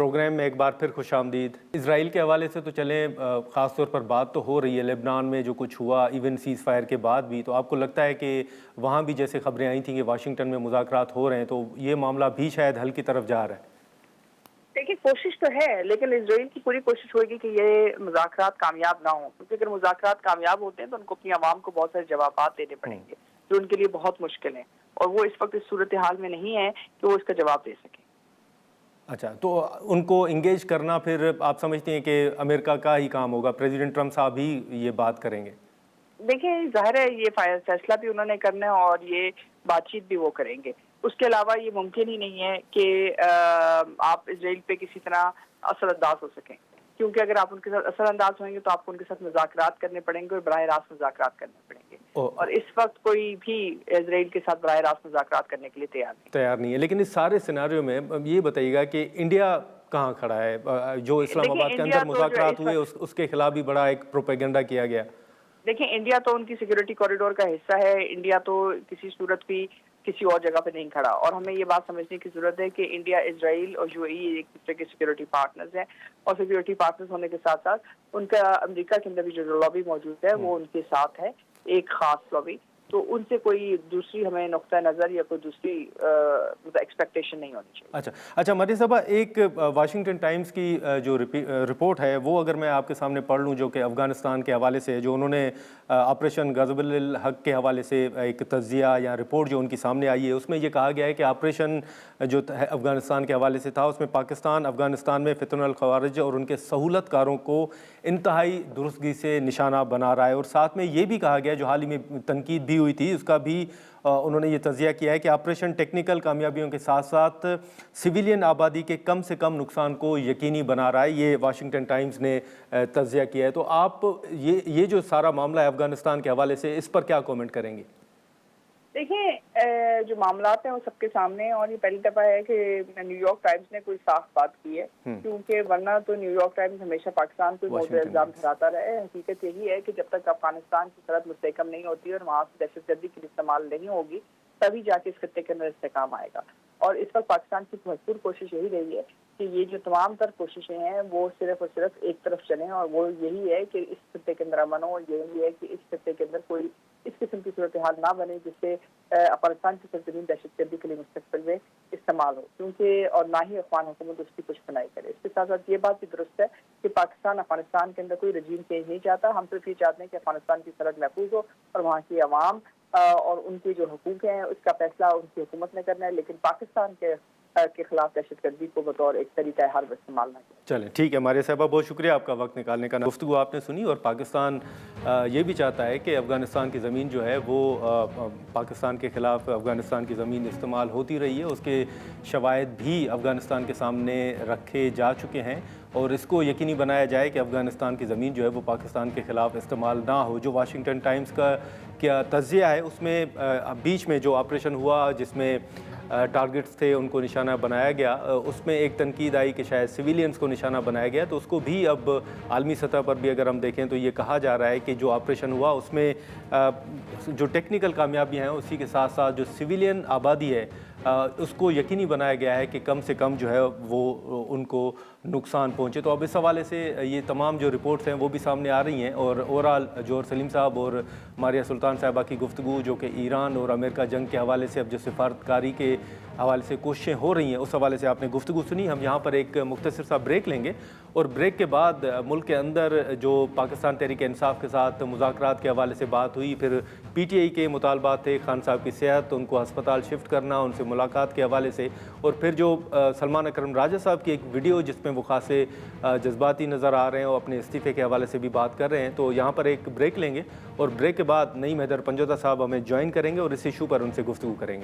Programme में एक बार फिर खुशामदीद। इजराइल के हवाले से तो चलें, ख़ास तौर पर बात तो हो रही है लेबनान में जो कुछ हुआ, इवन सीज़ फायर के बाद भी, तो आपको लगता है कि वहाँ भी जैसे खबरें आई थी कि वाशिंगटन में मुज़ाकरात हो रहे हैं, तो ये मामला भी शायद हल की तरफ जा रहा है? देखिए, कोशिश तो है, लेकिन इजराइल की पूरी कोशिश होगी कि ये मुज़ाकरात कामयाब ना हो, क्योंकि अगर मुज़ाकरात कामयाब होते हैं तो उनको अपनी आवाम को बहुत सारे जवाब देने पड़ेंगे जो उनके लिए बहुत मुश्किल है, और वो इस वक्त इस सूरत हाल में नहीं है कि वो इसका जवाब दे सके। अच्छा, तो उनको इंगेज करना फिर आप समझते हैं कि अमेरिका का ही काम होगा, प्रेसिडेंट ट्रंप साहब ही ये बात करेंगे? देखिए, ज़ाहिर है ये फैसला भी उन्होंने करना है और ये बातचीत भी वो करेंगे। उसके अलावा ये मुमकिन ही नहीं है कि आप इजराइल पे किसी तरह असरअंदाज हो सकें, क्योंकि अगर आप उनके साथ असरअंदाज होंगे तो आपको उनके साथ मुज़ाकरात करने पड़ेंगे और बराह रास्त मुज़ाकरात करने पड़ेंगे, और इस वक्त कोई भी इजराइल के साथ बराह रास्त मुज़ाकरात करने के लिए तैयार नहीं है। लेकिन इस सारे सिनेरियो में ये बताइएगा कि इंडिया कहाँ खड़ा है? जो इस्लामाबाद के अंदर मुज़ाकरात हुए उसके खिलाफ भी बड़ा एक प्रोपेगेंडा किया गया। देखिए, इंडिया तो उनकी सिक्योरिटी कॉरिडोर का हिस्सा है। इंडिया तो किसी सूरत भी किसी और जगह पे नहीं खड़ा, और हमें ये बात समझने की जरूरत है कि इंडिया, इजराइल और यूएई एक दूसरे के सिक्योरिटी पार्टनर्स हैं, और सिक्योरिटी पार्टनर्स होने के साथ साथ उनका अमेरिका के अंदर भी जो लॉबी मौजूद है वो उनके साथ है, एक खास लॉबी। तो उनसे कोई दूसरी हमें नुक्ता नज़र या कोई दूसरी एक्सपेक्टेशन नहीं होनी चाहिए। अच्छा मरियम साहबा, एक वाशिंगटन टाइम्स की जो रिपोर्ट है वो अगर मैं आपके सामने पढ़ लूँ, जो कि अफ़गानिस्तान के हवाले से, जो उन्होंने ऑपरेशन ग़ज़बुल हक़ के हवाले से एक तज़्ज़िया या रिपोर्ट जो उनकी सामने आई है, उसमें ये कहा गया है कि ऑपरेशन जो अफ़गानिस्तान के हवाले से था उसमें पाकिस्तान अफ़गानिस्तान में फ़ितनल ख़वारिज और उनके सहूलतकारों को इंतहाई दुरुस्तगी से निशाना बना रहा है। और साथ में ये भी कहा गया, जो हाल ही में तनकीद भी हुई थी, उसका भी उन्होंने ये तज़्ज़िया किया है कि ऑपरेशन टेक्निकल कामयाबियों के साथ साथ सिविलियन आबादी के कम से कम नुकसान को यकीनी बना रहा है। ये वाशिंगटन टाइम्स ने तज़्ज़िया किया है। तो आप ये जो सारा मामला है अफ़गानिस्तान के हवाले से, इस पर क्या कमेंट करेंगे? देखिए, जो मामलात हैं वो सबके सामने हैं, और ये पहली दफ़ा है कि न्यूयॉर्क टाइम्स ने कोई साफ बात की है, क्योंकि वरना तो न्यूयॉर्क टाइम्स हमेशा पाकिस्तान को मौजूद इल्ज़ाम ठहराता रहे। हकीकत यही है कि जब तक अफगानिस्तान की सरहद मुस्तहकम नहीं होती और वहाँ से दहशतगर्दी के लिए इस्तेमाल नहीं होगी, तभी जाके इस खत्ते के अंदर इस्तेकाम आएगा। और इस वक्त पाकिस्तान की भरपूर कोशिश यही रही है कि ये जो तमाम तर कोशिशें हैं वो सिर्फ और सिर्फ एक तरफ चलें, और वो यही है कि इस खत्ते के अंदर अमन हो, और यही है कि इस खत्ते के अंदर कोई इस किस्म की सूरत हाल ना बने जिससे अफगानिस्तान की सरजमीन दहशतगर्दी के लिए मुस्तकबिल में इस्तेमाल हो, क्योंकि और ना ही अफगान हुकूमत उसकी कुछ बनाई करे। इसके साथ साथ ये बात भी दुरुस्त है कि पाकिस्तान अफगानिस्तान के अंदर कोई रजीम चेंज नहीं चाहता। हम सिर्फ ये चाहते हैं कि अफगानिस्तान की सरहद महफूज हो और वहाँ की आवाम और उनके जो हकूक हैं उसका फैसला उनकी हुकूमत ने करना है, लेकिन पाकिस्तान के खिलाफ दहशतगर्दी को बतौर एक तरीका हर इस्तेमाल ना किया। चलें, ठीक है मारिया साहबा, बहुत शुक्रिया आपका वक्त निकालने का। गुफ्तगू आपने सुनी, और पाकिस्तान ये भी चाहता है कि अफ़गानिस्तान की ज़मीन जो है वो पाकिस्तान के ख़िलाफ़ अफ़गानिस्तान की ज़मीन इस्तेमाल होती रही है, उसके शवाहिद भी अफ़गानिस्तान के सामने रखे जा चुके हैं, और इसको यकीनी बनाया जाए कि अफ़गानिस्तान की ज़मीन जो है वो पाकिस्तान के ख़िलाफ़ इस्तेमाल ना हो। जो वाशिंगटन टाइम्स का क्या तज़्ज़िया है उसमें बीच में जो ऑपरेशन हुआ जिसमें टारगेट्स थे उनको निशाना बनाया गया, उसमें एक तनकीद आई कि शायद सिविलियंस को निशाना बनाया गया, तो उसको भी अब आलमी सतह पर भी अगर हम देखें तो ये कहा जा रहा है कि जो ऑपरेशन हुआ उसमें जो टेक्निकल कामयाबियाँ हैं उसी के साथ साथ जो सिविलियन आबादी है उसको यकीनी बनाया गया है कि कम से कम जो है वो उनको नुकसान पहुँचे। तो अब इस हवाले से ये तमाम जो रिपोर्ट्स हैं वो भी सामने आ रही हैं, और ओवरऑल जोहर सलीम साहब और मारिया सुल्तान साहबा की गुफ्तगू, जो कि ईरान और अमेरिका जंग के हवाले से अब जो सिफारतकारी के हवाले से कोशिशें हो रही हैं उस हवाले से आपने गुफ्तगू सुनी। हम यहाँ पर एक मुख्तसर सा ब्रेक लेंगे, और ब्रेक के बाद मुल्क के अंदर जो पाकिस्तान तहरीक इंसाफ के साथ मुज़ाकरात के हवाले से बात हुई, फिर PTI के मुतालबात थे, खान साहब की सेहत, उनको अस्पताल शिफ्ट करना, उनसे मुलाकात के हवाले से, और फिर जो सलमान अकरम राजा साहब की एक वीडियो जिसमें वो खासे जज्बाती नज़र आ रहे हैं और अपने इस्तीफ़े के हवाले से भी बात कर रहे हैं। तो यहाँ पर एक ब्रेक लेंगे, और ब्रेक के बाद नईम हैदर पंजोता साहब हमें ज्वाइन करेंगे और इस इशू पर उनसे गुफ्तगू करेंगे।